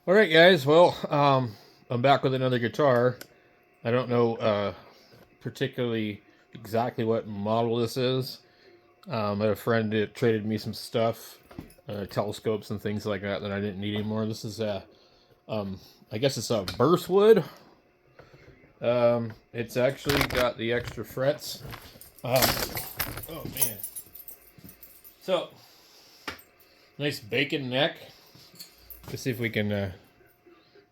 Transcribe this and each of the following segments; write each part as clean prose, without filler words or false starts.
All right, guys. Well, I'm back with another guitar. I don't know particularly exactly what model this is. I had a friend that traded me some stuff, telescopes and things like that I didn't need anymore. This is I guess it's a burst wood. It's actually got the extra frets. Um, oh man. So nice bacon neck. Let's see if we can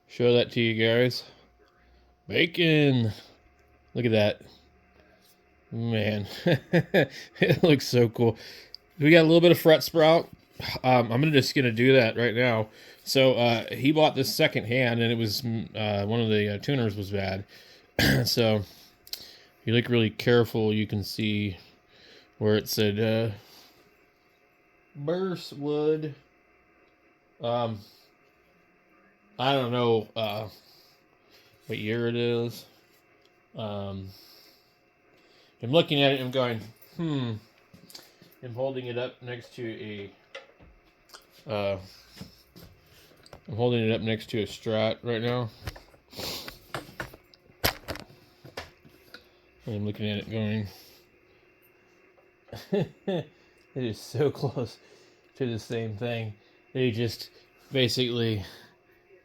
show that to you guys. Bacon. Look at that. Man, it looks so cool. We got a little bit of fret sprout. I'm just gonna do that right now. So he bought this second hand, and it was one of the tuners was bad. So if you look really careful, you can see where it said burst wood. Um, I don't know what year it is. Um, I'm looking at it and I'm going, I'm holding it up next to a I'm holding it up next to a Strat right now. And I'm looking at it going, it is so close to the same thing. They just basically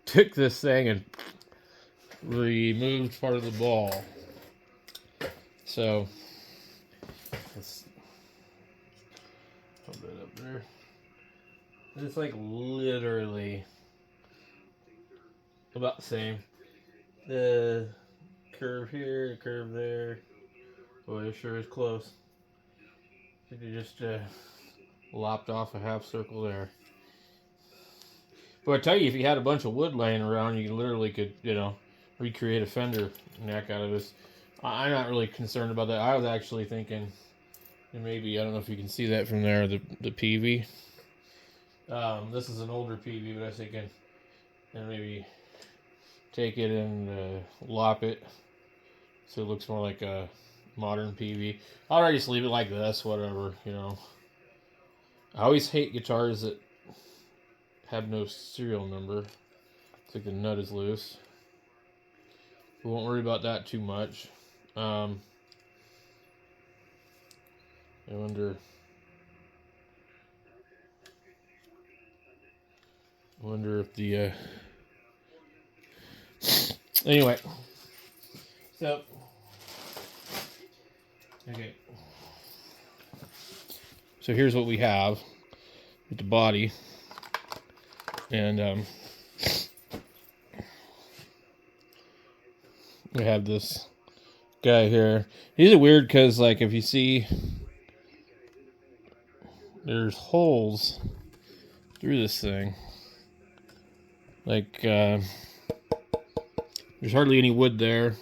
took this thing and removed part of the ball. So let's put that up there. It's like literally about the same. The curve here, the curve there. Boy, it sure is close. I think they just lopped off a half circle there. But I tell you, if you had a bunch of wood laying around, you literally could, recreate a fender neck out of this. I'm not really concerned about that. I was actually thinking, and maybe, I don't know if you can see that from there, the PV. This is an older PV, but I was thinking, and maybe take it and lop it so it looks more like a modern PV. I'll already just leave it like this, whatever, I always hate guitars that have no serial number. It's like the nut is loose. We won't worry about that too much. I wonder if the anyway. So okay. So here's what we have with the body, and we have this guy here. These are weird because, like, if you see, there's holes through this thing. Like, there's hardly any wood there.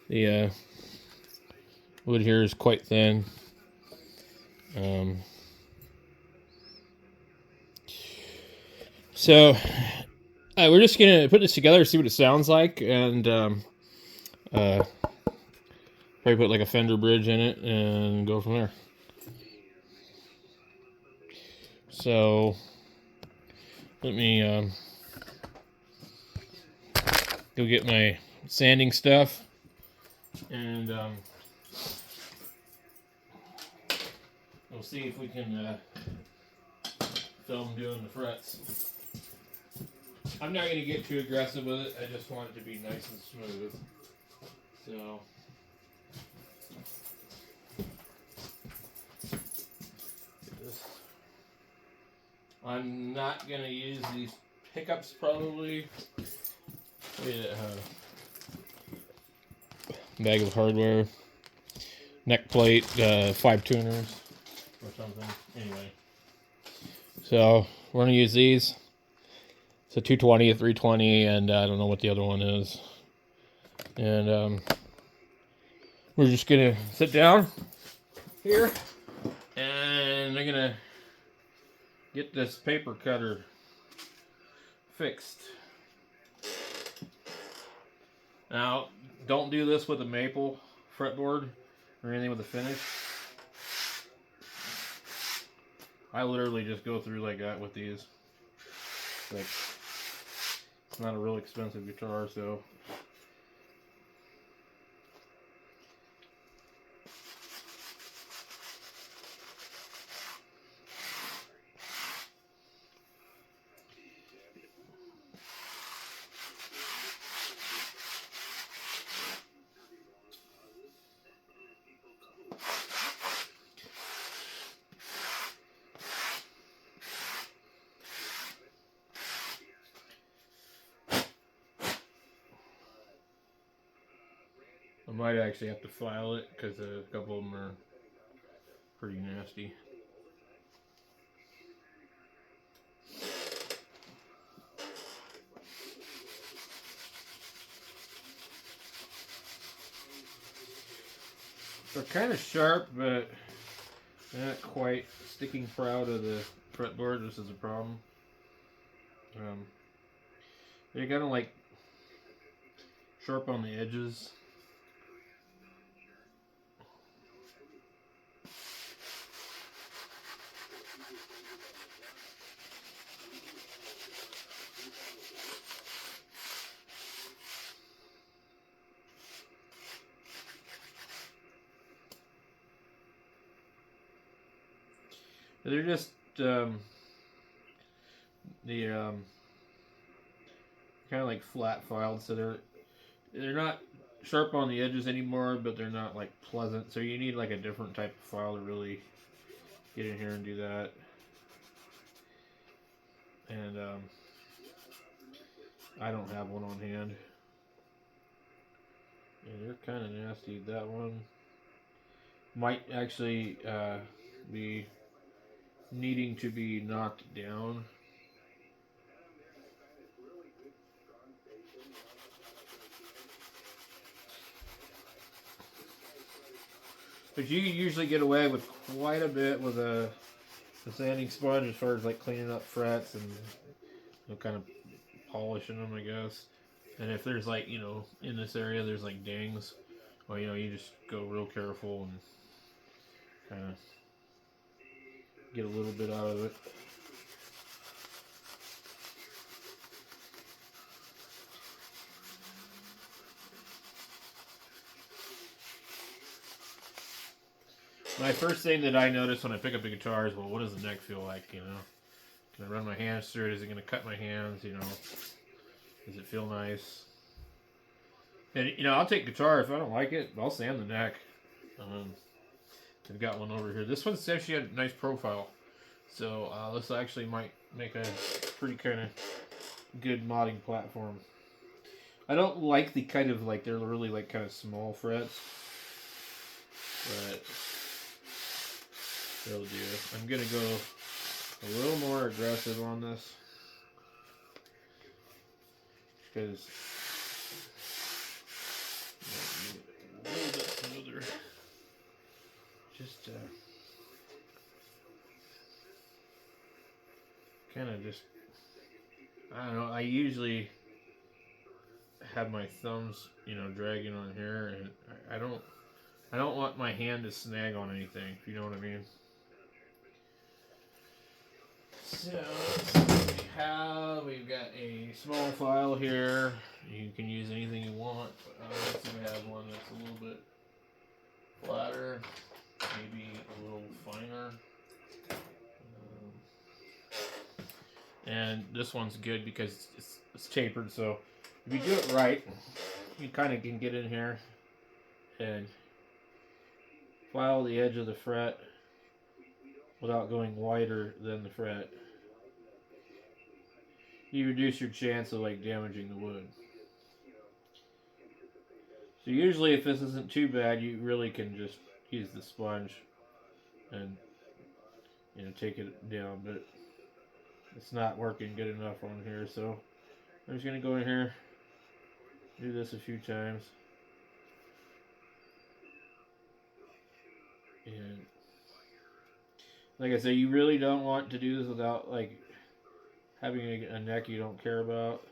The wood here is quite thin. So we're just gonna put this together, see what it sounds like, and probably put like a fender bridge in it and go from there. So let me go get my sanding stuff, and we'll see if we can film doing the frets. I'm not going to get too aggressive with it. I just want it to be nice and smooth. So I'm not going to use these pickups probably. Bag of hardware, neck plate, 5 tuners or something. Anyway, so we're going to use these. It's a 220, a 320, and I don't know what the other one is. And we're just going to sit down here, and I'm going to get this paper cutter fixed. Now, don't do this with a maple fretboard or anything with a finish. I literally just go through like that with these. Like, It's not a real expensive guitar, so. I might actually have to file it because a couple of them are pretty nasty. They're kind of sharp, but not quite sticking proud of the fretboard. This is a problem. They're kind of like sharp on the edges. They're just the kind of like flat filed, so they're not sharp on the edges anymore, but they're not like pleasant. So you need like a different type of file to really get in here and do that. And I don't have one on hand. And they're kind of nasty. That one might actually be needing to be knocked down. But you usually get away with quite a bit with a sanding sponge as far as like cleaning up frets and kind of polishing them, I guess. And if there's like, in this area there's like dings, well, you just go real careful and kind of get a little bit out of it. My first thing that I notice when I pick up the guitar is, well, what does the neck feel like, Can I run my hands through it? Is it going to cut my hands, Does it feel nice? And, I'll take guitar. If I don't like it, I'll sand the neck. I've got one over here. This one's actually a nice profile. So this actually might make a pretty kind of good modding platform. I don't like the kind of like, they're really like kind of small frets. But they'll do. I'm going to go a little more aggressive on this. Because a little bit smoother. Just kind of just, I don't know, I usually have my thumbs, dragging on here, and I don't want my hand to snag on anything, if you know what I mean. So, let's see what we have. We've got a small file here. You can use anything you want. Let's see if we have one that's a little bit flatter, maybe a little finer. And this one's good because it's tapered, so if you do it right, you kind of can get in here and file the edge of the fret without going wider than the fret. You reduce your chance of like damaging the wood. So usually if this isn't too bad, you really can just use the sponge and take it down, but it's not working good enough on here, so I'm just going to go in here, do this a few times, and like I say, you really don't want to do this without like having a neck you don't care about,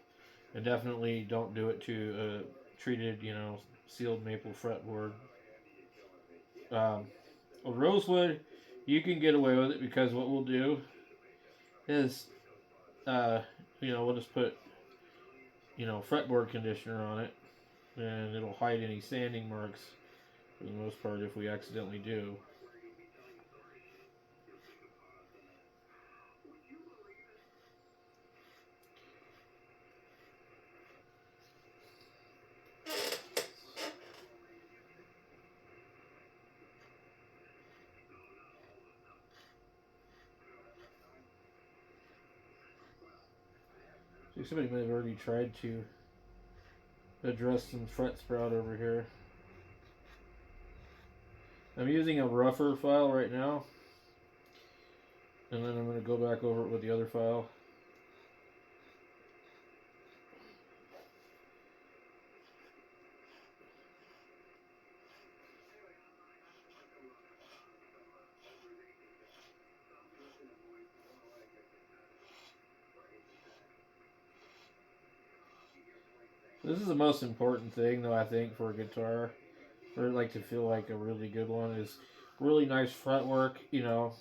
and definitely don't do it to a treated, sealed maple fretboard. A rosewood, you can get away with it because what we'll do is, we'll just put fretboard conditioner on it, and it'll hide any sanding marks for the most part if we accidentally do. So somebody might have already tried to address some fret sprout over here. I'm using a rougher file right now, and then I'm going to go back over it with the other file. This is the most important thing, though, I think, for a guitar, for it like to feel like a really good one, is really nice fretwork, real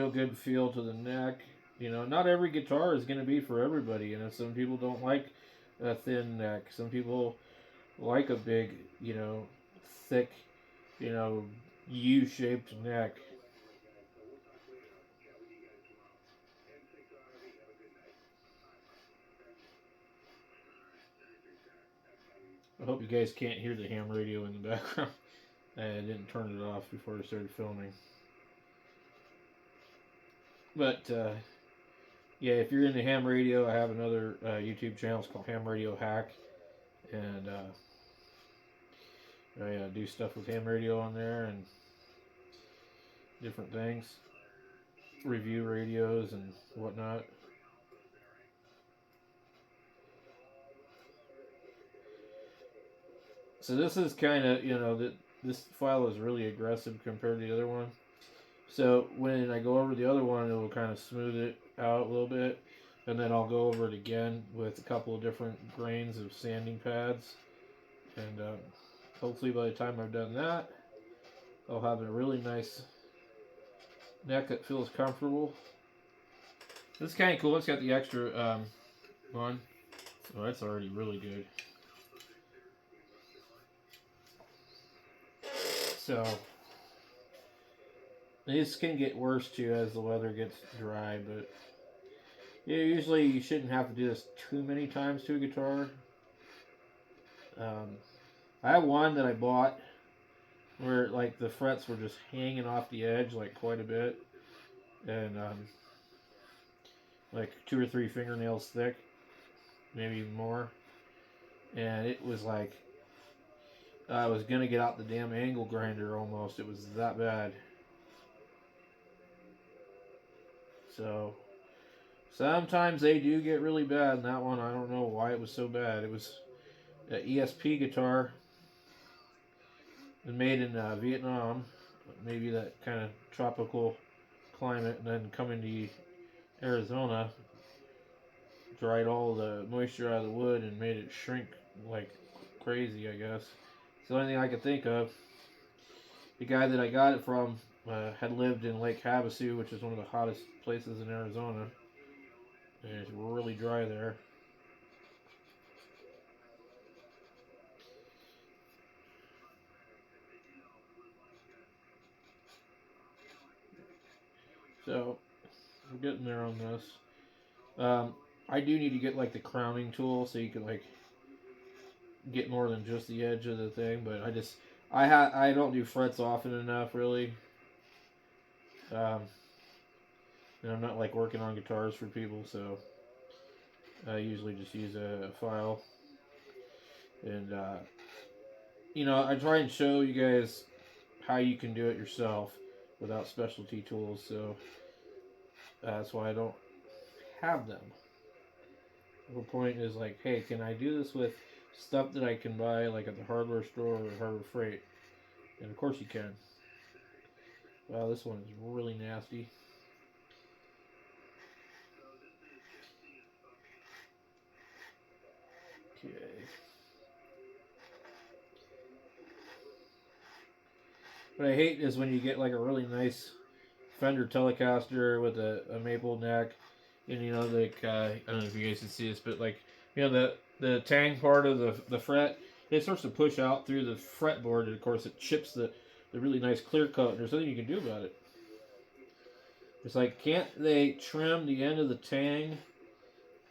good feel to the neck. Not every guitar is going to be for everybody. Some people don't like a thin neck. Some people like a big, thick, you know, U-shaped neck. I hope you guys can't hear the ham radio in the background. I didn't turn it off before I started filming. But yeah, if you're into ham radio, I have another YouTube channel. It's called Ham Radio Hack, and I do stuff with ham radio on there and different things, review radios and whatnot. So this is kind of this file is really aggressive compared to the other one. So when I go over the other one, it will kind of smooth it out a little bit, and then I'll go over it again with a couple of different grains of sanding pads, and hopefully by the time I've done that, I'll have a really nice neck that feels comfortable. This is kind of cool. It's got the extra one, so that's already really good. So this can get worse too as the weather gets dry, but yeah, usually you shouldn't have to do this too many times to a guitar. I have one that I bought where like the frets were just hanging off the edge like quite a bit, and like 2 or 3 fingernails thick, maybe even more, and it was like I was gonna get out the damn angle grinder almost. It was that bad. So sometimes they do get really bad. And that one, I don't know why it was so bad. It was an ESP guitar, made in Vietnam, maybe that kind of tropical climate, and then coming to Arizona, dried all the moisture out of the wood and made it shrink like crazy, I guess. It's the only thing I could think of. The guy that I got it from had lived in Lake Havasu, which is one of the hottest places in Arizona, and it's really dry there. So we're getting there on this. I do need to get like the crowning tool so you can like get more than just the edge of the thing, but I don't do frets often enough really. Um, and I'm not like working on guitars for people, so I usually just use a file. And I try and show you guys how you can do it yourself without specialty tools. So that's why I don't have them. The whole point is like, hey, can I do this with stuff that I can buy like at the hardware store or Harbor Freight? And of course you can. Wow, this one is really nasty. Okay. What I hate is when you get like a really nice Fender Telecaster with a maple neck, And you know, like I don't know if you guys can see this, but like you know the tang part of the fret, it starts to push out through the fretboard, and of course it chips the really nice clear coat. And there's nothing you can do about it. It's like, can't they trim the end of the tang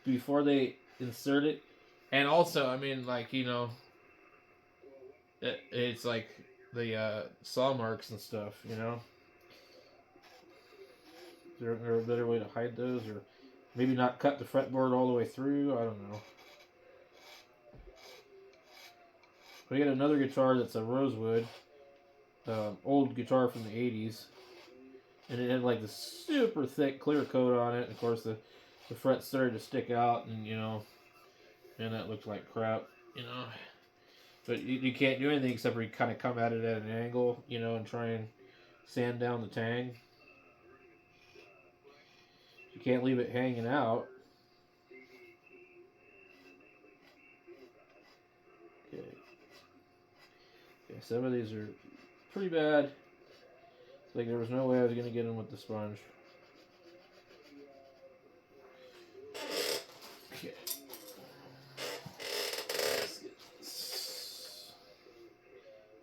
before they insert it? And also, I mean, like you know, it's like the saw marks and stuff. You know, is there a better way to hide those, or maybe not cut the fretboard all the way through? I don't know. We got another guitar that's a rosewood, old guitar from the '80s, and it had like this super thick clear coat on it. And of course, the frets started to stick out, and you know, and that looked like crap, you know. But you can't do anything except for you kind of come at it at an angle, you know, and try and sand down the tang. You can't leave it hanging out. Okay. Okay, some of these are pretty bad. Like there was no way I was gonna get them with the sponge. Okay.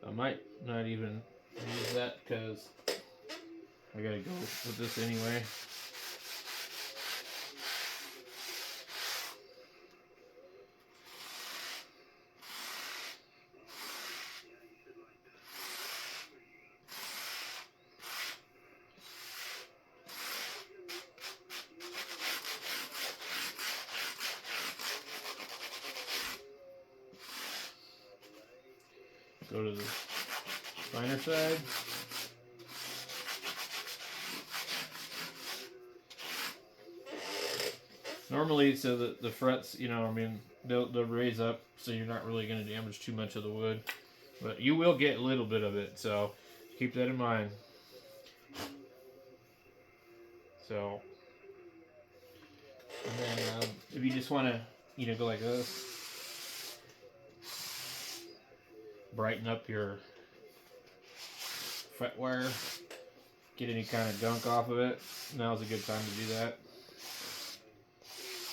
I might not even use that because I gotta go with this anyway. Go to the finer side. Normally, so the frets, you know, I mean, they'll raise up, so you're not really going to damage too much of the wood. But you will get a little bit of it, so keep that in mind. So, and then if you just want to, you know, go like this, brighten up your fret wire, get any kind of gunk off of it, now's a good time to do that.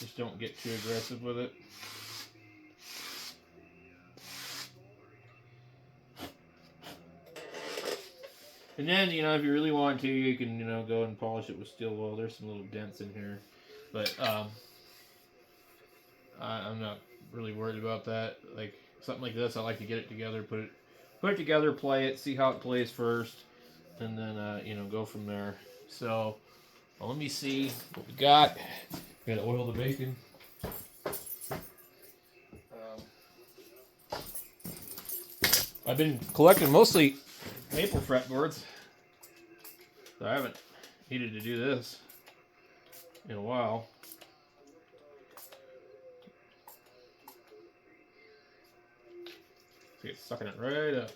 Just don't get too aggressive with it. And then, you know, if you really want to, you can, you know, go and polish it with steel wool. There's some little dents in here. But I'm not really worried about that. Like, something like this, I like to get it together, put it together, play it, see how it plays first, and then, you know, go from there. So, well, let me see what we got. We gotta oil the bacon. I've been collecting mostly maple fretboards. So I haven't needed to do this in a while. See, it's sucking it right up.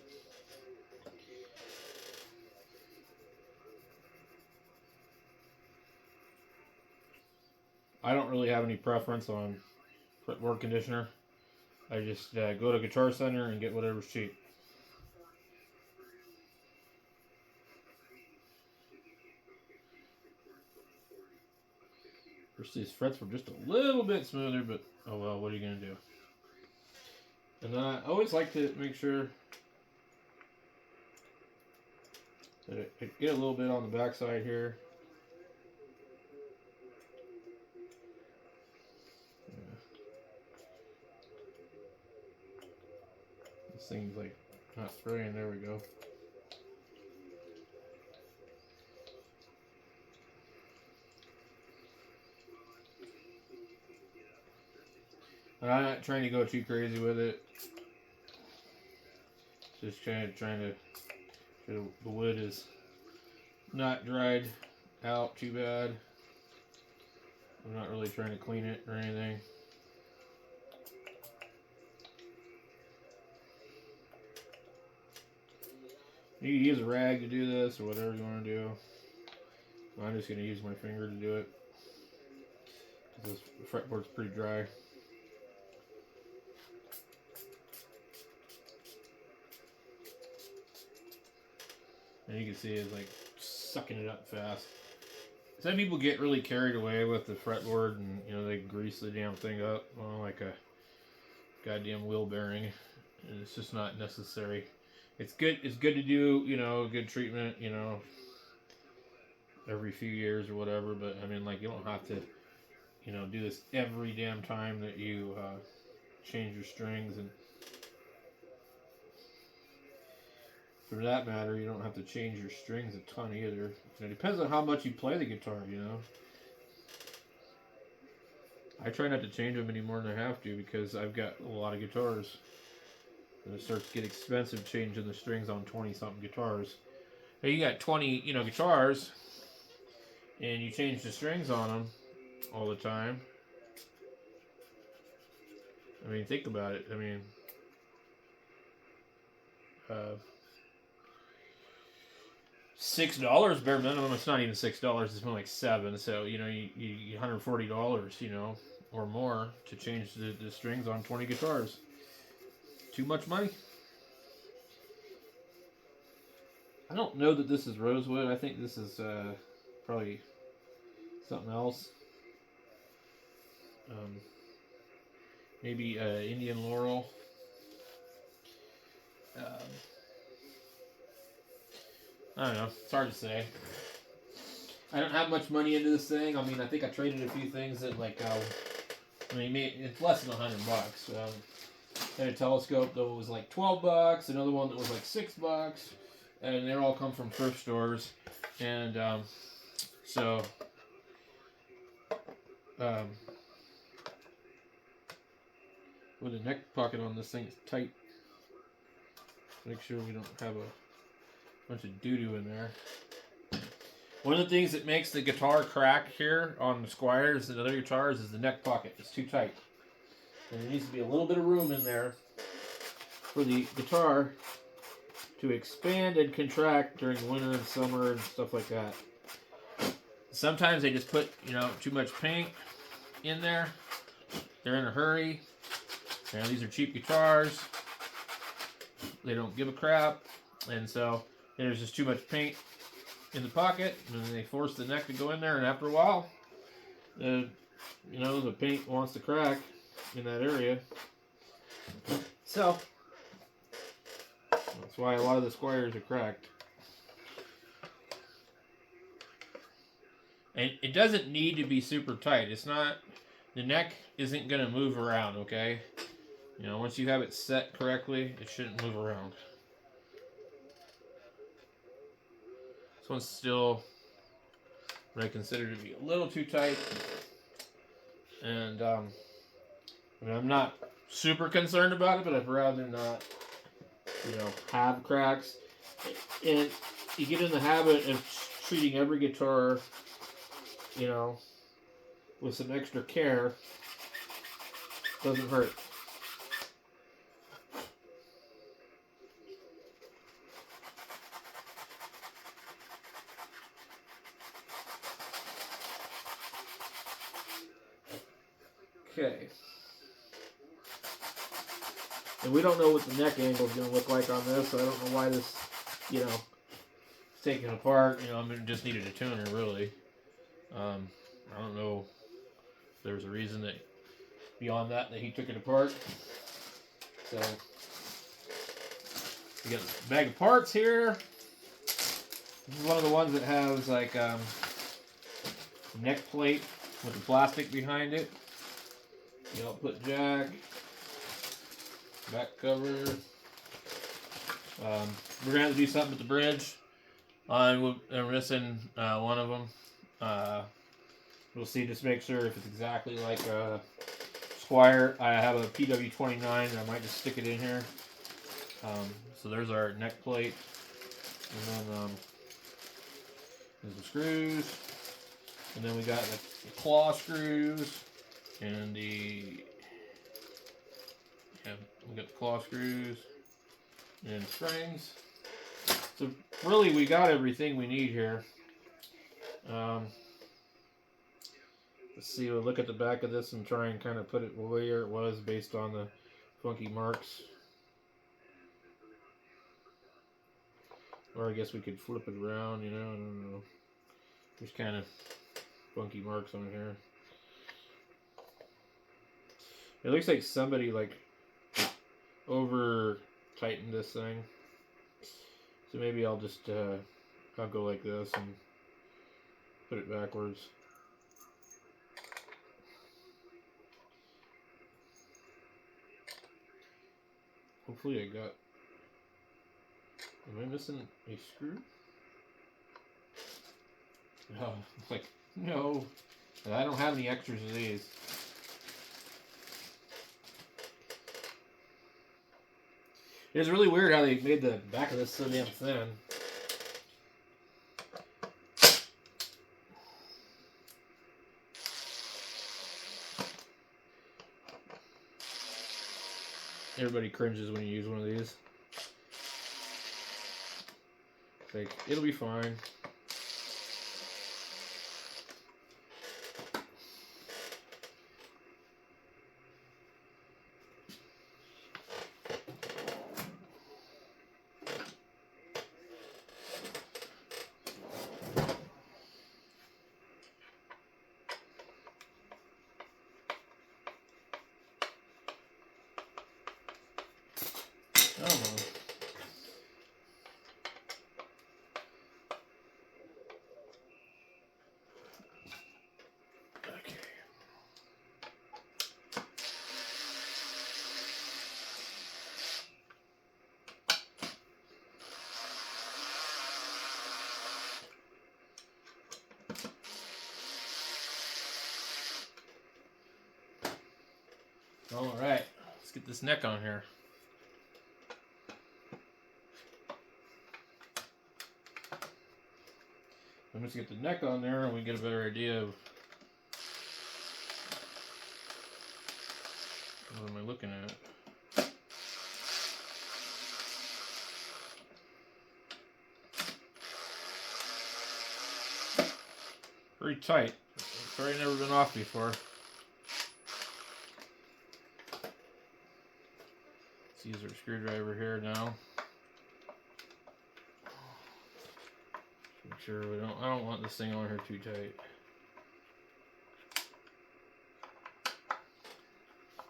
I don't really have any preference on fretboard conditioner. I just go to Guitar Center and get whatever's cheap. First, these frets were just a little bit smoother, but oh well, what are you going to do? And then I always like to make sure that it get a little bit on the backside here. Yeah. This thing's like not spraying. There we go. I'm not trying to go too crazy with it. Just trying to the wood is not dried out too bad. I'm not really trying to clean it or anything. You can use a rag to do this or whatever you want to do. I'm just going to use my finger to do it because this fretboard's pretty dry. And you can see it's like sucking it up fast. some people get really carried away with the fretboard, and you know they grease the damn thing up, well, like a goddamn wheel bearing, and it's just not necessary. It's good. It's good to do, you know, good treatment, you know, every few years or whatever. But I mean, like, you don't have to, you know, do this every damn time that you change your strings, and for that matter, you don't have to change your strings a ton either. It depends on how much you play the guitar, you know. I try not to change them any more than I have to because I've got a lot of guitars. And it starts to get expensive changing the strings on 20-something guitars. Hey, you got 20, you know, guitars, and you change the strings on them all the time. I mean, think about it. I mean, $6 bare minimum. It's not even $6. It's more like $7. So you know, you $140, you know, or more to change the strings on 20 guitars. Too much money. I don't know that this is rosewood. I think this is probably something else. Maybe Indian laurel. I don't know. It's hard to say. I don't have much money into this thing. I mean, I think I traded a few things that, like, I mean, it's less than $100. I had a telescope that was like $12, another one that was like $6, and they all come from thrift stores. And so, with the neck pocket on this thing, it's tight. Make sure we don't have a bunch of doo-doo in there. One of the things that makes the guitar crack here on the Squiers and other guitars is the neck pocket. It's too tight. And there needs to be a little bit of room in there for the guitar to expand and contract during winter and summer and stuff like that. Sometimes they just put, you know, too much paint in there. They're in a hurry. You know, these are cheap guitars. They don't give a crap. And so there's just too much paint in the pocket, and they force the neck to go in there, and after a while, you know, the paint wants to crack in that area. So that's why a lot of the Squiers are cracked. And it doesn't need to be super tight. It's not, the neck isn't going to move around, okay? You know, once you have it set correctly, it shouldn't move around. This one's still what I consider to be a little too tight. And I mean, I'm not super concerned about it, but I'd rather not, you know, have cracks. And you get in the habit of treating every guitar, you know, with some extra care. Doesn't hurt. Okay. And we don't know what the neck angle is going to look like on this, so I don't know why this, you know, is taken apart. You know, I mean, it just needed a tuner, really. I don't know if there's a reason that beyond that he took it apart. So we got a bag of parts here. This is one of the ones that has like neck plate with the plastic behind it. The output jack, back cover. We're gonna have to do something with the bridge. We're missing one of them. We'll see, just make sure if it's exactly like a Squier. I have a PW29, and I might just stick it in here. So there's our neck plate, and then there's the screws, and then we got the claw screws, and we got the claw screws and springs. So really, we got everything we need here. Let's see, we'll look at the back of this and try and kind of put it where it was based on the funky marks. Or I guess we could flip it around, you know, I don't know. There's kind of funky marks on here. It looks like somebody like over tightened this thing. So maybe I'll just I'll go like this and put it backwards. Hopefully I got... Am I missing a screw? No, like, no. I don't have any extras of these. It's really weird how they made the back of this so damn thin. Everybody cringes when you use one of these. Like, it'll be fine. Come on. Okay. All right, let's get this neck on here. I'm just get the neck on there and we get a better idea of what am I looking at. Very tight. It's probably never been off before. Let's use our screwdriver here now. Make sure we don't. I don't want this thing on here too tight.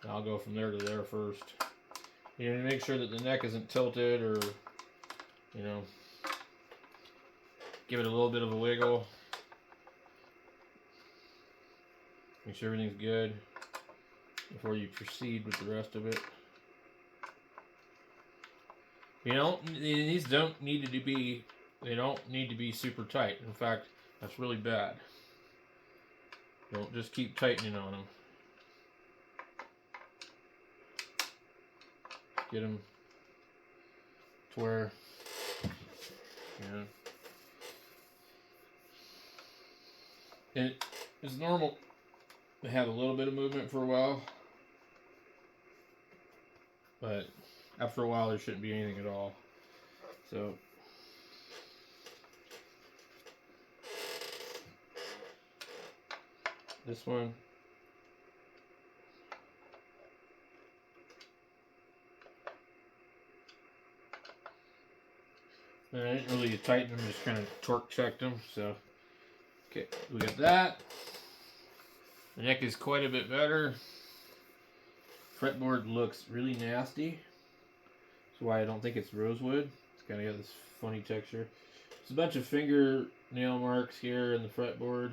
I'll go from there to there first. You need to make sure that the neck isn't tilted, or you know, give it a little bit of a wiggle. Make sure everything's good before you proceed with the rest of it. You don't. These don't need to be. They don't need to be super tight. In fact, that's really bad. Don't just keep tightening on them. Get them to where, it's normal to have a little bit of movement for a while, but after a while there shouldn't be anything at all. So this one, and I didn't really tighten them, just kind of torque checked them. So okay, we got that. The neck is quite a bit better. Fretboard looks really nasty. That's why I don't think it's rosewood. It's kind of got this funny texture. There's a bunch of fingernail marks here in the fretboard.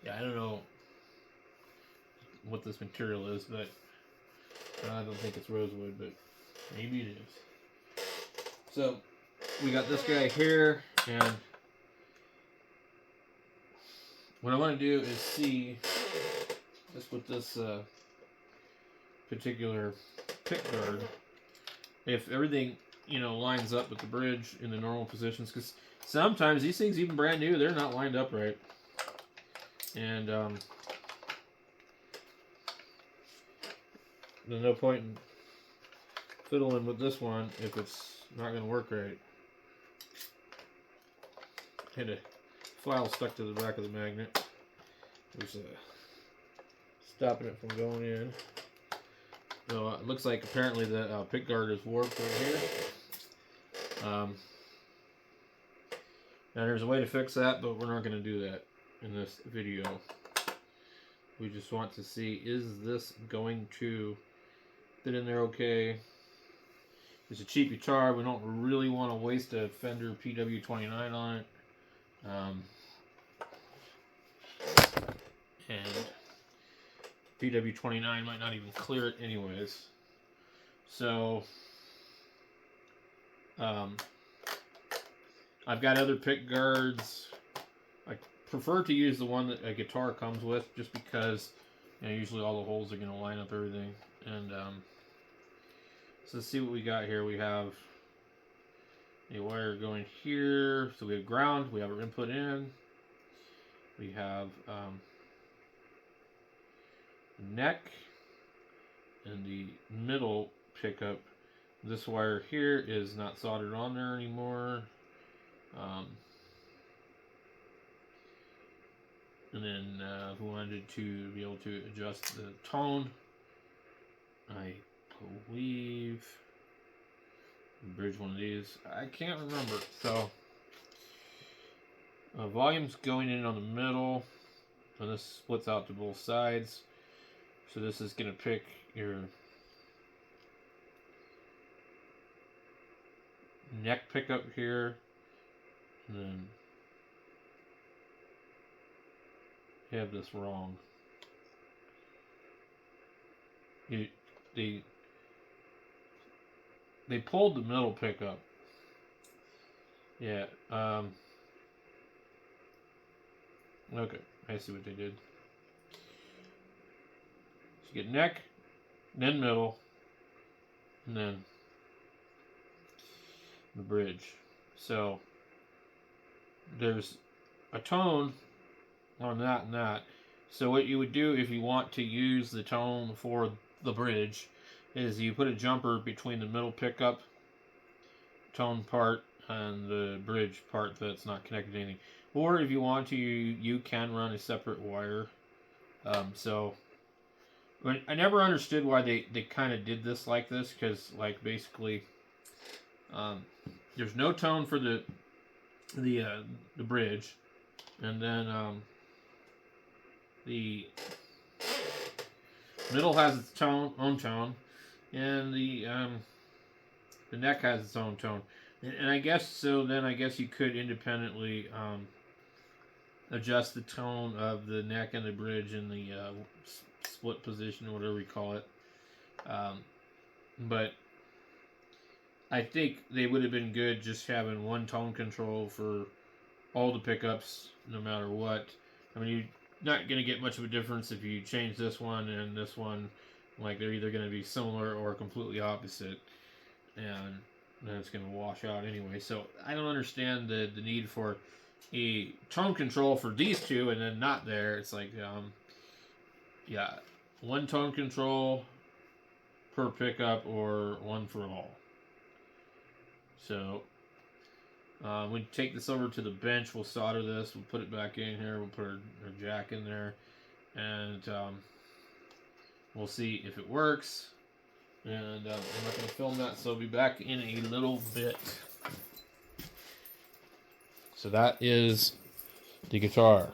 Yeah, I don't know what this material is, but I don't think it's rosewood, but maybe it is. So we got this guy here, and what I want to do is see just with this particular pick guard, if everything lines up with the bridge in the normal positions, because sometimes these things, even brand new, they're not lined up right, and there's no point in fiddling with this one if it's not going to work right. Had a file stuck to the back of the magnet. It was stopping it from going in. So it looks like apparently the pick guard is warped right here. Now there's a way to fix that, but we're not going to do that in this video. We just want to see, is this going to fit in there okay? It's a cheap guitar. We don't really want to waste a Fender PW29 on it. And PW29 might not even clear it anyways. So, I've got other pick guards. I prefer to use the one that a guitar comes with, just because, you know, usually all the holes are going to line up everything. And so let's see what we got here. We have a wire going here. So we have ground. We have our input in. We have neck and the middle pickup. This wire here is not soldered on there anymore. And then if we wanted to be able to adjust the tone, I believe bridge one of these. I can't remember. So volume's going in on the middle, and this splits out to both sides. So this is going to pick your neck pickup here, and then I have this wrong. They pulled the middle pickup. Yeah. Okay, I see what they did. So you get neck, then middle, and then the bridge. So there's a tone on that and that. So what you would do if you want to use the tone for the bridge is you put a jumper between the middle pickup tone part and the bridge part that's not connected to anything. Or if you want to, you can run a separate wire. So I never understood why they kind of did this like this, because like basically there's no tone for the bridge, and then the middle has its own tone, and the neck has its own tone. And I guess so. Then I guess you could independently adjust the tone of the neck and the bridge in the split position, or whatever we call it. But I think they would have been good just having one tone control for all the pickups, no matter what. I mean, you're not going to get much of a difference if you change this one and this one. Like, they're either going to be similar or completely opposite. And then it's going to wash out anyway. So I don't understand the need for a tone control for these two and then not there. It's like, yeah, one tone control per pickup or one for all. So we take this over to the bench. We'll solder this. We'll put it back in here. We'll put our jack in there, and we'll see if it works. And I'm not going to film that, so I'll be back in a little bit. So that is the guitar.